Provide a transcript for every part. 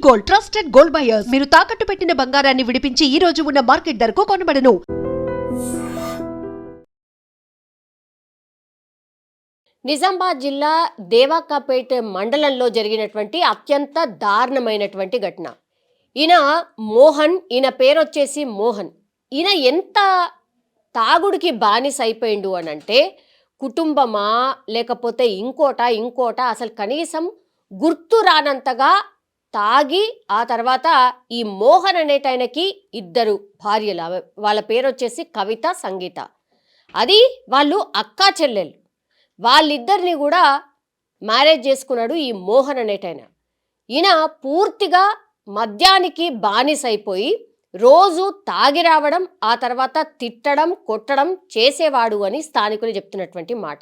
Gold, trusted gold buyers. మీరు తాకట్టు పెట్టిన బంగారాన్ని విడిపించి ఈ రోజు ఉన్న మార్కెట్ ధరకు కొనబడను. నిజామాబాద్ జిల్లా దేవాకాపేట్ మండలంలో జరిగినటువంటి అత్యంత దారుణమైనటువంటి ఘటన. ఈయన మోహన్, ఈయన పేరు వచ్చేసి మోహన్. ఈయన ఎంత తాగుడికి బానిస అయిపోయిండు అని అంటే, కుటుంబమా లేకపోతే ఇంకోట అసలు కనీసం గుర్తు రానంతగా తాగి, ఆ తర్వాత ఈ మోహన్ అనేటైనకి 2 భార్యలు. వాళ్ళ పేరు వచ్చేసి కవిత, సంగీత. అది వాళ్ళు అక్కా చెల్లెలు. వాళ్ళిద్దరిని కూడా మ్యారేజ్ చేసుకున్నాడు ఈ మోహన్ అనేటైన. ఈయన పూర్తిగా మద్యానికి బానిస అయిపోయి రోజు తాగి రావడం, ఆ తర్వాత తిట్టడం, కొట్టడం చేసేవాడు అని స్థానికులు చెప్తున్నటువంటి మాట.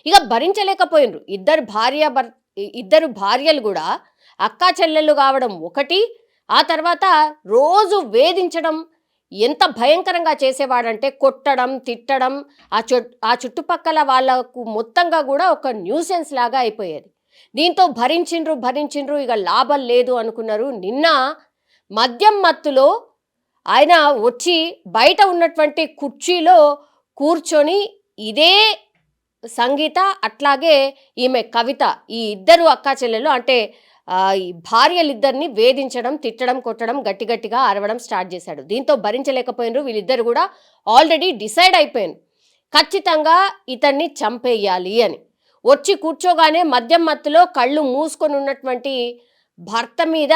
ఇక భరించలేకపోయినరు. ఇద్దరు భార్యలు కూడా అక్కా చెల్లెళ్ళు కావడం ఒకటి, ఆ తర్వాత రోజు వేధించడం ఎంత భయంకరంగా చేసేవాడంటే కొట్టడం, తిట్టడం, ఆ చుట్టుపక్కల వాళ్ళకు మొత్తంగా కూడా ఒక న్యూసెన్స్ లాగా అయిపోయేది. దీంతో భరించిండ్రు, ఇక లాభం లేదు అనుకున్నారు. నిన్న మద్యం మత్తులో ఆయన వచ్చి బయట ఉన్నటువంటి కుర్చీలో కూర్చొని ఇదే సంగీత అట్లాగే ఈమె కవిత, ఈ 2 అక్కా చెల్లెలు అంటే ఈ భార్యలిద్దరిని వేధించడం, తిట్టడం, కొట్టడం, గట్టిగా అరవడం స్టార్ట్ చేశాడు. దీంతో భరించలేకపోయినరు. వీళ్ళిద్దరు కూడా ఆల్రెడీ డిసైడ్ అయిపోయారు, ఖచ్చితంగా ఇతన్ని చంపేయాలి అని. వచ్చి కూర్చోగానే మద్యం మత్తులో కళ్ళు మూసుకొని ఉన్నటువంటి భర్త మీద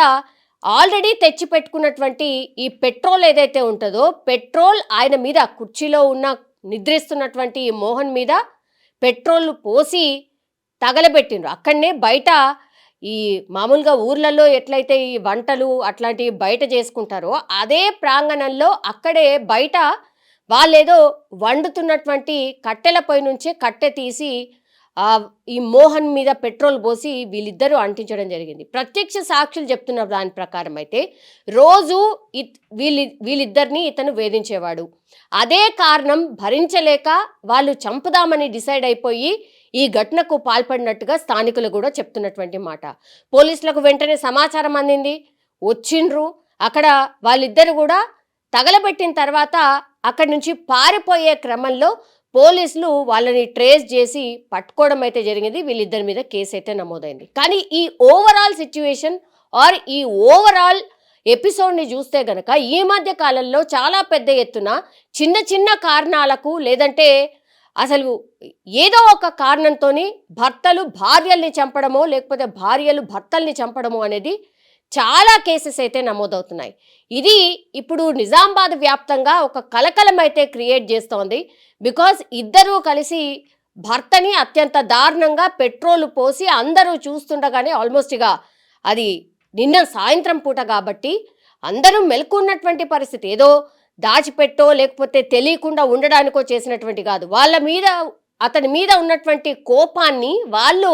ఆల్రెడీ తెచ్చి పెట్టుకున్నటువంటి ఈ పెట్రోల్ ఏదైతే ఉంటుందో, పెట్రోల్ ఆయన మీద, కుర్చీలో ఉన్న నిద్రిస్తున్నటువంటి ఈ మోహన్ మీద పెట్రోల్ పోసి తగలబెట్టిండ్రు. అక్కడనే బయట ఈ మామూలుగా ఊర్లలో ఎట్లయితే ఈ వంటలు అట్లాంటివి బయట చేసుకుంటారో అదే ప్రాంగణంలో అక్కడే బయట వాళ్ళేదో వండుతున్నటువంటి కట్టెలపై నుంచే కట్టె తీసి ఈ మోహన్ మీద పెట్రోల్ పోసి వీళ్ళిద్దరూ అంటించడం జరిగింది. ప్రత్యక్ష సాక్షులు చెప్తున్న దాని ప్రకారం అయితే రోజు వీళ్ళిద్దరిని ఇతను వేధించేవాడు. అదే కారణం భరించలేక వాళ్ళు చంపుదామని డిసైడ్ అయిపోయి ఈ ఘటనకు పాల్పడినట్టుగా స్థానికులు కూడా చెప్తున్నటువంటి మాట. పోలీసులకు వెంటనే సమాచారం అందింది, వచ్చిండ్రు. అక్కడ వాళ్ళిద్దరు కూడా తగలబెట్టిన తర్వాత అక్కడి నుంచి పారిపోయే క్రమంలో పోలీసులు వాళ్ళని ట్రేస్ చేసి పట్టుకోవడం అయితే జరిగింది. వీళ్ళిద్దరి మీద కేసు అయితే నమోదైంది. కానీ ఈ ఓవరాల్ సిచ్యువేషన్ ఈ ఓవరాల్ ఎపిసోడ్ని చూస్తే గనక ఈ మధ్య కాలంలో చాలా పెద్ద ఎత్తున చిన్న కారణాలకు, లేదంటే అసలు ఏదో ఒక కారణంతో భర్తలు భార్యల్ని చంపడమో లేకపోతే భార్యలు భర్తల్ని చంపడమో అనేది చాలా కేసెస్ అయితే నమోదవుతున్నాయి. ఇది ఇప్పుడు నిజామాబాద్ వ్యాప్తంగా ఒక కలకలం అయితే క్రియేట్ చేస్తోంది. బికాజ్ ఇద్దరూ కలిసి భర్తని అత్యంత దారుణంగా పెట్రోల్ పోసి అందరూ చూస్తుండగానే, ఆల్మోస్ట్ ఇక అది నిన్న సాయంత్రం పూట కాబట్టి అందరూ మెలకున్నటువంటి పరిస్థితి. ఏదో దాచిపెట్టో లేకపోతే తెలియకుండా ఉండడానికో చేసినటువంటి కాదు. అతని మీద ఉన్నటువంటి కోపాన్ని వాళ్ళు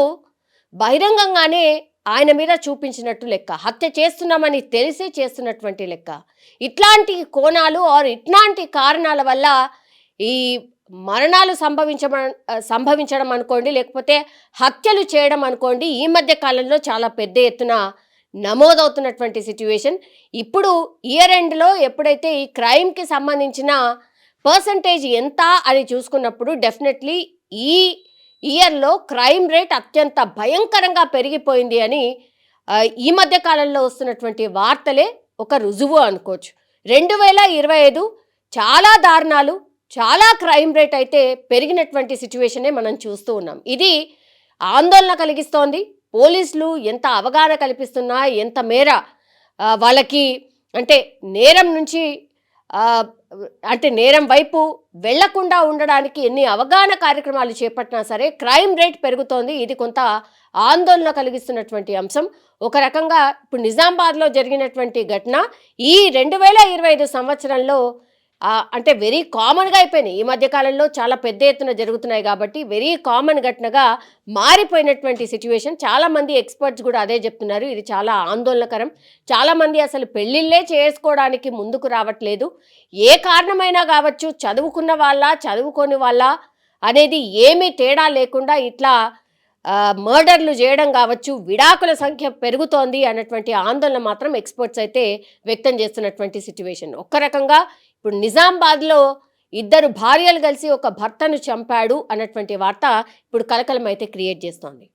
బహిరంగంగానే ఆయన మీద చూపించినట్టు లెక్క. హత్య చేస్తున్నామని తెలిసి చేస్తున్నటువంటి లెక్క. ఇట్లాంటి కోణాలు ఇట్లాంటి కారణాల వల్ల ఈ మరణాలు సంభవించడం అనుకోండి, లేకపోతే హత్యలు చేయడం అనుకోండి, ఈ మధ్య కాలంలో చాలా పెద్ద ఎత్తున నమోదవుతున్నటువంటి సిచ్యువేషన్. ఇప్పుడు ఇయర్ ఎండ్లో ఎప్పుడైతే ఈ క్రైమ్కి సంబంధించిన పర్సంటేజ్ ఎంత అని చూసుకున్నప్పుడు డెఫినెట్లీ ఈ ఇయర్లో క్రైమ్ రేట్ అత్యంత భయంకరంగా పెరిగిపోయింది అని ఈ మధ్య కాలంలో వస్తున్నటువంటి వార్తలే ఒక రుజువు అనుకోవచ్చు. 2025 చాలా దారుణాలు, చాలా క్రైమ్ రేట్ అయితే పెరిగినటువంటి సిచ్యువేషనే మనం చూస్తూ ఉన్నాం. ఇది ఆందోళన కలిగిస్తోంది. పోలీసులు ఎంత అవగాహన కల్పిస్తున్నా, ఎంత మేర వాళ్ళకి అంటే నేరం నుంచి అంటే నేరం వైపు వెళ్లకుండా ఉండడానికి ఎన్ని అవగాహన కార్యక్రమాలు చేపట్టినా సరే క్రైమ్ రేట్ పెరుగుతోంది. ఇది కొంత ఆందోళన కలిగిస్తున్నటువంటి అంశం. ఒక రకంగా ఇప్పుడు నిజామాబాద్లో జరిగినటువంటి ఘటన ఈ 2025 సంవత్సరంలో అంటే వెరీ కామన్గా అయిపోయినాయి. ఈ మధ్యకాలంలో చాలా పెద్ద ఎత్తున జరుగుతున్నాయి కాబట్టి వెరీ కామన్ ఘటనగా మారిపోయినటువంటి సిచ్యువేషన్. చాలామంది ఎక్స్పర్ట్స్ కూడా అదే చెప్తున్నారు. ఇది చాలా ఆందోళనకరం. చాలామంది అసలు పెళ్ళిళ్ళే చేసుకోవడానికి ముందుకు రావట్లేదు. ఏ కారణమైనా కావచ్చు, చదువుకున్న వాళ్ళ చదువుకోని వాళ్ళ అనేది ఏమీ తేడా లేకుండా ఇట్లా మర్డర్లు చేయడం కావచ్చు, విడాకుల సంఖ్య పెరుగుతోంది అన్నటువంటి ఆందోళన మాత్రం ఎక్స్పర్ట్స్ అయితే వ్యక్తం చేస్తున్నటువంటి సిచ్యువేషన్. ఒక్క రకంగా ఇప్పుడు నిజామాబాద్లో 2 భార్యలు కలిసి ఒక భర్తను చంపాడు అన్నటువంటి వార్త ఇప్పుడు కలకలం అయితే క్రియేట్ చేస్తోంది.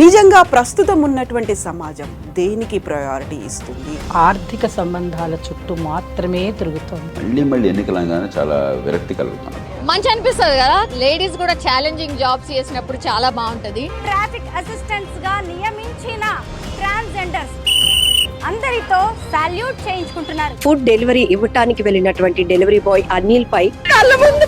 నిజంగా ప్రస్తుతం ఉన్నటువంటి సమాజం దేనికి ప్రయారిటీ ఇస్తుంది? ఆర్థిక సంబంధాల చుట్టూ మాత్రమే తిరుగుతోంది. మళ్ళీ ఎన్నికలంగానే చాలా విరక్తి కలుగుతున్నాం. మంచి అనిపిస్తుంది కదా, లేడీస్ కూడా ఛాలెంజింగ్ జాబ్స్ చేసినప్పుడు చాలా బాగుంటది. ట్రాఫిక్ అసిస్టెంట్స్ గా నియమించిన ట్రాన్స్జెండర్స్ అందరితో సాల్యూట్ చేయించుకుంటున్నారు. ఫుడ్ డెలివరీ ఇవ్వటానికి వెళ్ళినటువంటి డెలివరీ బాయ్ అనిల్ పై కళ్ళ ముందు